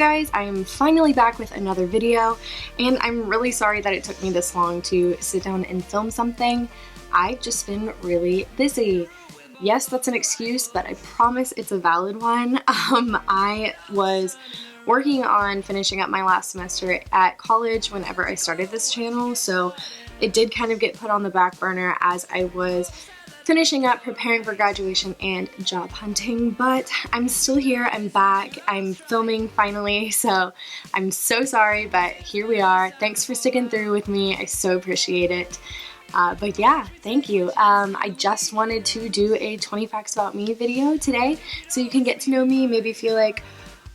guys, I'm finally back with another video, and I'm really sorry that it took me this long to sit down and film something. I've just been really busy. Yes, that's an excuse, but I promise it's a valid one. I was working on finishing up my last semester at college whenever I started this channel, so it did kind of get put on the back burner as I was finishing up, preparing for graduation and job hunting, but I'm still here, I'm back, I'm filming finally, so I'm so sorry, but here we are. Thanks for sticking through with me, I so appreciate it. But yeah, thank you. I just wanted to do a 20 facts about me video today, so you can get to know me, maybe feel like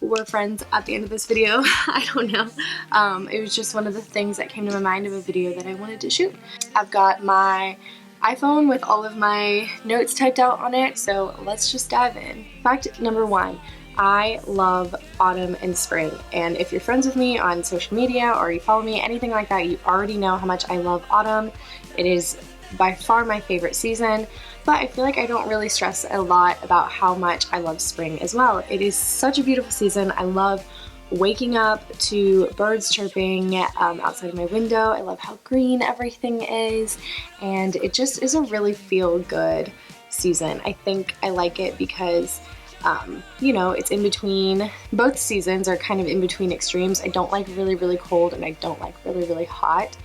we're friends at the end of this video. I don't know. It was just one of the things that came to my mind of a video that I wanted to shoot. I've got my iPhone with all of my notes typed out on it, so let's just dive in. Fact number one, I love autumn and spring, and if you're friends with me on social media or you follow me, anything like that, you already know how much I love autumn. It is by far my favorite season, but I feel like I don't really stress a lot about how much I love spring as well. It is such a beautiful season. I love waking up to birds chirping outside of my window. I love how green everything is, and it just is a really feel-good season. I think I like it because you know, it's in between. Both seasons are kind of in between extremes. I don't like really, really cold, and I don't like really, really hot.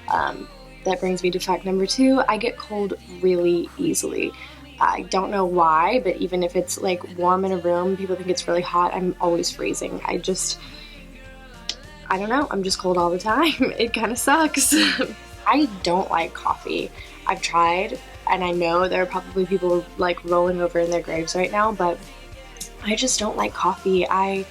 That brings me to fact number two. I get cold really easily. I don't know why, but even if it's like warm in a room, people think it's really hot, I'm always freezing. I don't know, I'm just cold all the time. It kind of sucks. I don't like coffee. I've tried, and I know there are probably people like rolling over in their graves right now, but I just don't like coffee. I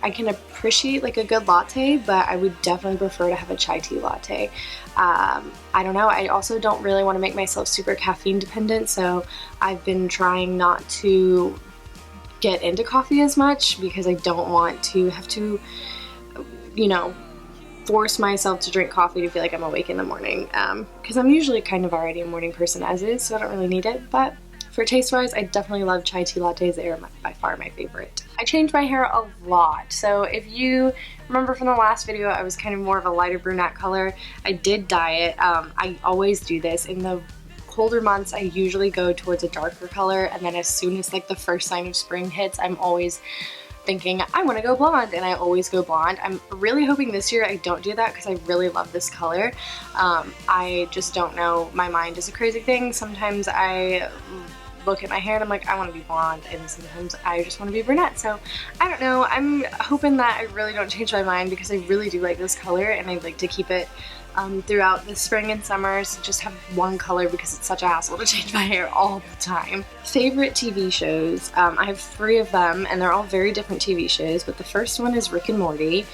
can appreciate like a good latte, but I would definitely prefer to have a chai tea latte. I don't know, I also don't really want to make myself super caffeine dependent, so I've been trying not to get into coffee as much because I don't want to have to, you know, force myself to drink coffee to feel like I'm awake in the morning, because I'm usually kind of already a morning person as is, so I don't really need it. But for taste-wise, I definitely love chai tea lattes. They are by far my favorite. I changed my hair a lot. So if you remember from the last video, I was kind of more of a lighter brunette color. I did dye it. I always do this. In the colder months, I usually go towards a darker color, and then as soon as like the first sign of spring hits, I'm always thinking I want to go blonde, and I always go blonde. I'm really hoping this year I don't do that because I really love this color. I just don't know. My mind is a crazy thing. Sometimes I look at my hair and I'm like, I want to be blonde, and sometimes I just want to be brunette. So I don't know, I'm hoping that I really don't change my mind because I really do like this color, and I'd like to keep it throughout the spring and summers, just have one color because it's such a hassle to change my hair all the time. Favorite TV shows, I have 3 of them, and they're all very different TV shows, but the first one is Rick and Morty.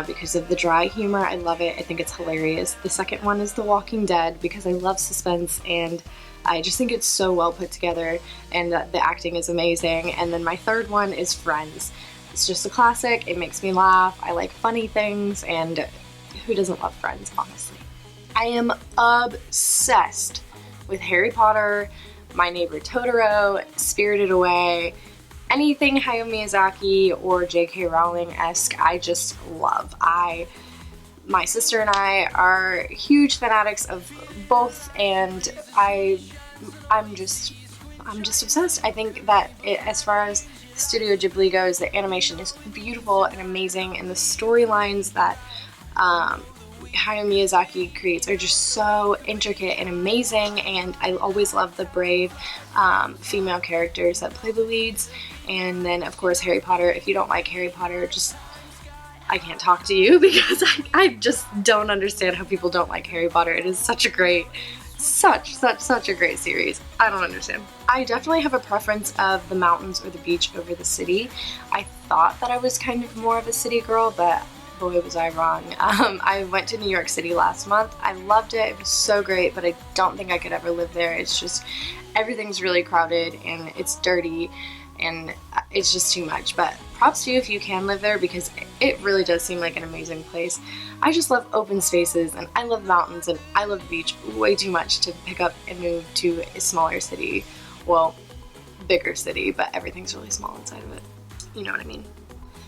Because of the dry humor, I love it. I think it's hilarious. The second one is The Walking Dead because I love suspense, and I just think it's so well put together, and the acting is amazing. And then my third one is Friends. It's just a classic. It makes me laugh. I like funny things, and who doesn't love Friends, honestly? I am obsessed with Harry Potter, My Neighbor Totoro, Spirited Away, anything Hayao Miyazaki or J.K. Rowling-esque, I just love. My sister and I are huge fanatics of both, and I'm just obsessed. I think that as far as Studio Ghibli goes, the animation is beautiful and amazing, and the storylines that Hayao Miyazaki creates are just so intricate and amazing, and I always love the brave female characters that play the leads. And then of course Harry Potter. If you don't like Harry Potter, I can't talk to you because I just don't understand how people don't like Harry Potter. It is such a great, such a great series. I don't understand. I definitely have a preference of the mountains or the beach over the city. I thought that I was kind of more of a city girl, but boy was I wrong. I went to New York City last month. I loved it. It was so great, but I don't think I could ever live there. It's just, everything's really crowded and it's dirty, and it's just too much. But props to you if you can live there because it really does seem like an amazing place. I just love open spaces, and I love mountains, and I love the beach way too much to pick up and move to a smaller city. Well, bigger city, but everything's really small inside of it. You know what I mean?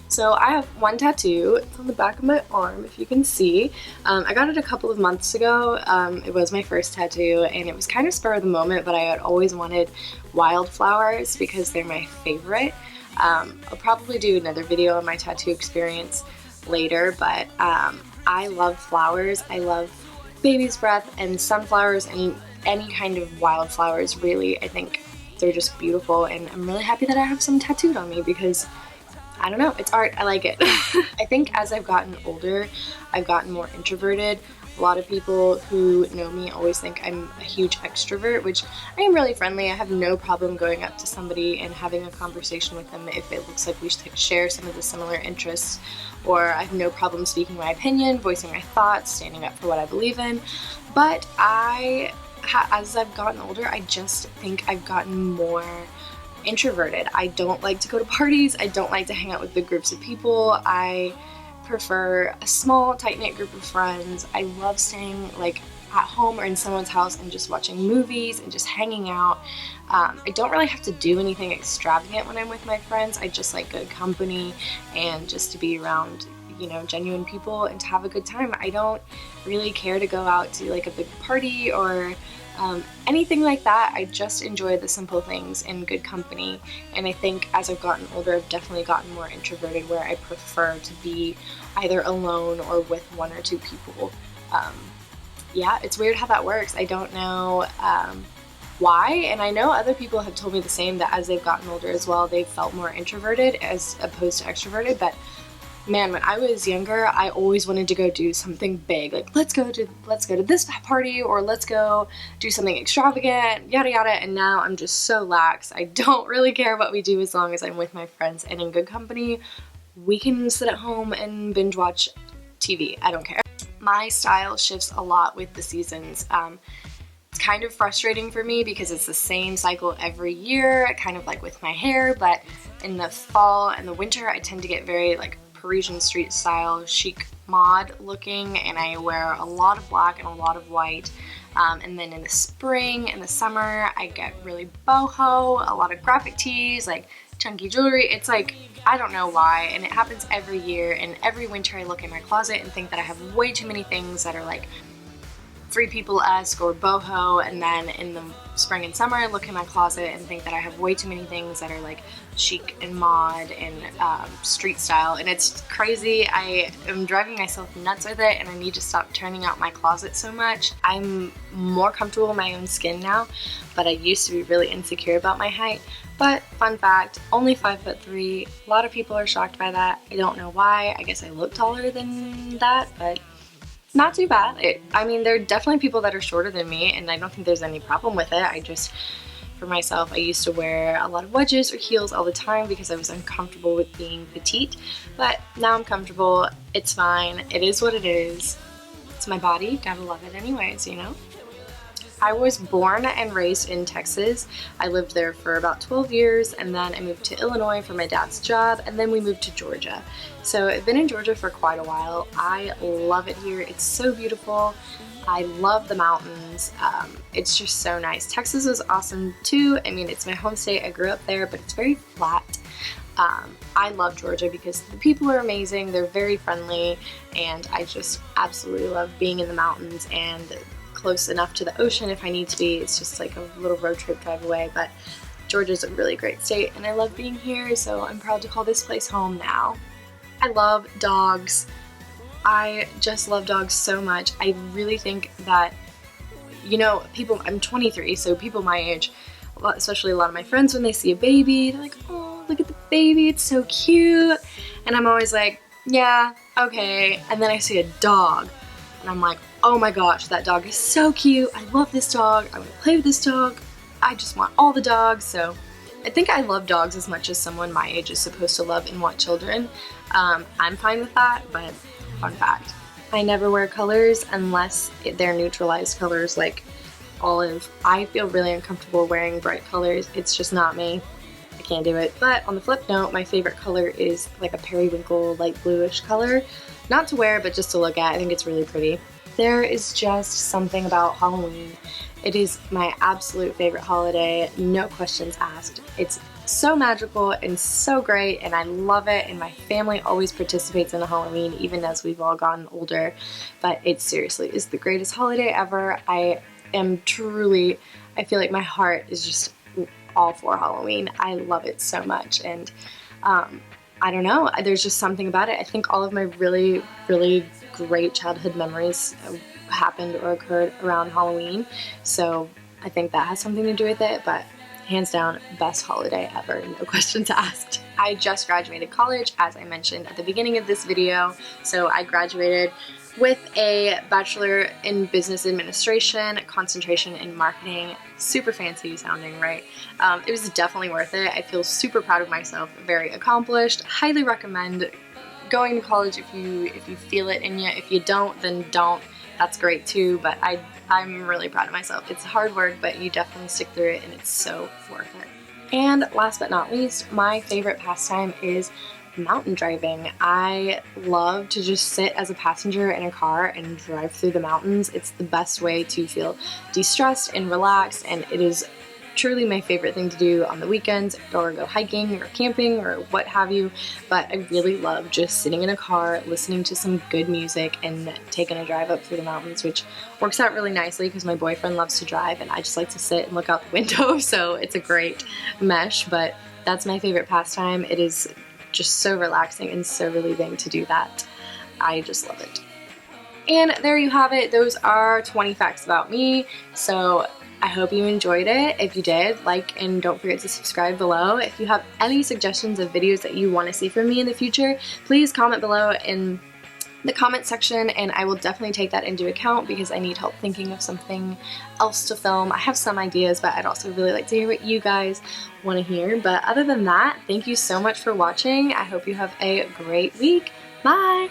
So I have one tattoo. It's on the back of my arm, if you can see. I got it a couple of months ago. It was my first tattoo, and it was kind of spur of the moment, but I had always wanted wildflowers because they're my favorite. I'll probably do another video on my tattoo experience later, but I love flowers. I love baby's breath and sunflowers and any kind of wildflowers, really. I think they're just beautiful, and I'm really happy that I have some tattooed on me because I don't know, it's art, I like it. I think as I've gotten older, I've gotten more introverted. A lot of people who know me always think I'm a huge extrovert, which I am really friendly. I have no problem going up to somebody and having a conversation with them if it looks like we share some of the similar interests, or I have no problem speaking my opinion, voicing my thoughts, standing up for what I believe in. But as I've gotten older, I just think I've gotten more introverted. I don't like to go to parties. I don't like to hang out with big groups of people. I prefer a small, tight-knit group of friends. I love staying like at home or in someone's house and just watching movies and just hanging out. I don't really have to do anything extravagant when I'm with my friends. I just like good company and just to be around, you know, genuine people and to have a good time. I don't really care to go out to like a big party or anything like that. I just enjoy the simple things and good company, and I think as I've gotten older, I've definitely gotten more introverted, where I prefer to be either alone or with one or two people. Yeah, it's weird how that works. I don't know why, and I know other people have told me the same, that as they've gotten older as well, they've felt more introverted as opposed to extroverted. But man, when I was younger, I always wanted to go do something big, like let's go to this party, or let's go do something extravagant, yada yada. And now I'm just so lax. I don't really care what we do as long as I'm with my friends and in good company. We can sit at home and binge watch TV. I don't care. My style shifts a lot with the seasons. It's kind of frustrating for me because it's the same cycle every year, kind of like with my hair, but in the fall and the winter, I tend to get very like Parisian street style, chic mod looking, and I wear a lot of black and a lot of white. And then in the spring and the summer, I get really boho, a lot of graphic tees, like chunky jewelry. It's like, I don't know why, and it happens every year, and every winter I look in my closet and think that I have way too many things that are like Free People-esque or boho, and then in the spring and summer I look in my closet and think that I have way too many things that are like chic and mod and street style, and it's crazy. I am driving myself nuts with it, and I need to stop turning out my closet so much. I'm more comfortable in my own skin now, but I used to be really insecure about my height. But fun fact, only 5'3". A lot of people are shocked by that. I don't know why. I guess I look taller than that, but not too bad. I mean, there are definitely people that are shorter than me, and I don't think there's any problem with it. I just, for myself, I used to wear a lot of wedges or heels all the time because I was uncomfortable with being petite, but now I'm comfortable. It's fine. It is what it is. It's my body. Gotta love it anyways, you know? I was born and raised in Texas. I lived there for about 12 years, and then I moved to Illinois for my dad's job, and then we moved to Georgia. So I've been in Georgia for quite a while. I love it here. It's so beautiful. I love the mountains. It's just so nice. Texas is awesome too. I mean, it's my home state. I grew up there, but it's very flat. I love Georgia because the people are amazing. They're very friendly, and I just absolutely love being in the mountains and close enough to the ocean if I need to be. It's just like a little road trip drive away, but Georgia's a really great state, and I love being here, so I'm proud to call this place home now. I love dogs. I just love dogs so much. I really think that, you know, people, I'm 23, so people my age, especially a lot of my friends, when they see a baby, they're like, oh, look at the baby, it's so cute. And I'm always like, yeah, okay. And then I see a dog, and I'm like, oh my gosh, that dog is so cute. I love this dog. I want to play with this dog. I just want all the dogs. So I think I love dogs as much as someone my age is supposed to love and want children. I'm fine with that, but fun fact, I never wear colors unless they're neutralized colors like olive. I feel really uncomfortable wearing bright colors. It's just not me. I can't do it. But on the flip note, my favorite color is like a periwinkle, light bluish color. Not to wear, but just to look at. I think it's really pretty. There is just something about Halloween. It is my absolute favorite holiday, no questions asked. It's so magical and so great, and I love it, and my family always participates in Halloween even as we've all gotten older, but it seriously is the greatest holiday ever. I feel like my heart is just all for Halloween. I love it so much, and I don't know, there's just something about it. I think all of my really, really great childhood memories happened or occurred around Halloween, so I think that has something to do with it, but hands down, best holiday ever, no questions asked. I just graduated college, as I mentioned at the beginning of this video, so I graduated with a Bachelor in Business Administration, concentration in marketing. Super fancy sounding, right? It was definitely worth it. I feel super proud of myself, very accomplished. Highly recommend going to college if you feel it in you. If you don't, then don't. That's great too, but I'm really proud of myself. It's hard work, but you definitely stick through it, and it's so worth it. And last but not least, my favorite pastime is mountain driving. I love to just sit as a passenger in a car and drive through the mountains. It's the best way to feel de-stressed and relaxed, and it is truly my favorite thing to do on the weekends, or go hiking or camping or what have you. But I really love just sitting in a car, listening to some good music, and taking a drive up through the mountains, which works out really nicely because my boyfriend loves to drive and I just like to sit and look out the window, so it's a great mesh. But that's my favorite pastime. It is just so relaxing and so relieving to do that. I just love it. And there you have it. Those are 20 facts about me. So I hope you enjoyed it. If you did, like and don't forget to subscribe below. If you have any suggestions of videos that you want to see from me in the future, please comment below in the comment section, and I will definitely take that into account because I need help thinking of something else to film. I have some ideas, but I'd also really like to hear what you guys want to hear. But other than that, thank you so much for watching. I hope you have a great week. Bye!